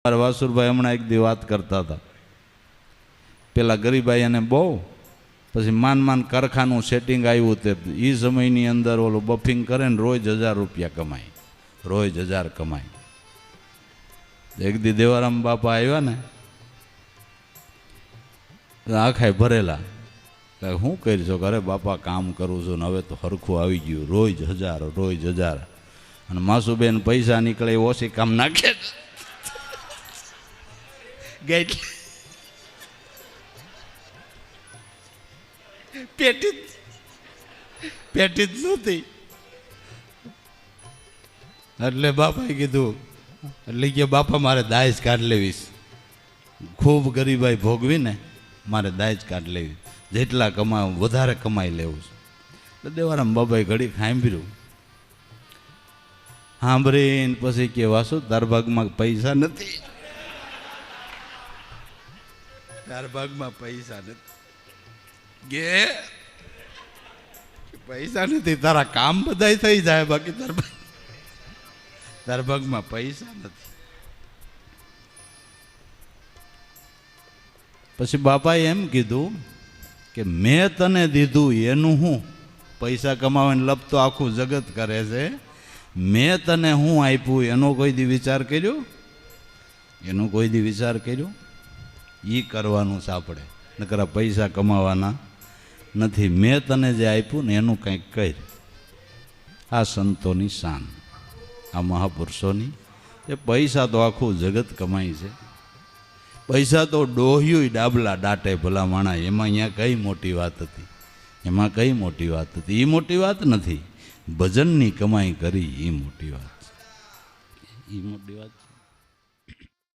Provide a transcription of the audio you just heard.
વાસુરભાઈ હમણાં એક દી વાત કરતા હતા. પેલા ગરીબાઈ એને બહુ, પછી માન કારખાનું સેટિંગ આવ્યું તે એ સમયની અંદર ઓલું બફિંગ કરે ને રોજ 1000 રૂપિયા કમાય, રોજ 1000 કમાય. એક દી દેવારામ બાપા આવ્યા ને, આખાય ભરેલા. શું કરી છો? અરે બાપા કામ કરું છું ને હવે તો હરખું આવી ગયું, રોજ 1000 રોજ 1000. અને માસુબેન પૈસા નીકળે ઓછી કામ નાખે પેટી જ નહોતી. એટલે બાપાએ કીધું, એટલે કે બાપા મારે દાજ કાઢ લેવીશ, ખૂબ ગરીબાઈ ભોગવી ને મારે દાજ કાઢ લેવી, જેટલા કમાવું વધારે કમાઈ લેવું છે. એટલે દેવારામ બાબાએ ઘડી સાંભળ્યું, સાંભળીને પછી કે વાસુ તાર ભાગમાં પૈસા નથી, તાર ભાગમાં પૈસા નથી. ગે પૈસા નથી, તારા કામ બધા થઈ જાય, બાકી તાર ભાગમાં પૈસા નથી. પછી બાપાએ એમ કીધું કે મેં તને દીધું એનું હું, પૈસા કમાવાની લપ તો આખું જગત કરે છે, મેં તને હું આપ્યું એનો કોઈ દી વિચાર કર્યો? એનો કોઈ દી વિચાર કર્યો? એ કરવાનું છે આપણે, નકર પૈસા કમાવાના નથી. મેં તને જે આપ્યું ને એનું કંઈક કર. આ સંતોની શાન, આ મહાપુરુષોની. એ પૈસા તો આખું જગત કમાય છે, પૈસા તો ડોહ્યું ડાબલા દાટે ભલા માણા. એમાં અહીંયા કઈ મોટી વાત હતી? એમાં કઈ મોટી વાત હતી? એ મોટી વાત નથી. ભજનની કમાઈ કરી એ મોટી વાત છે, એ મોટી વાત છે.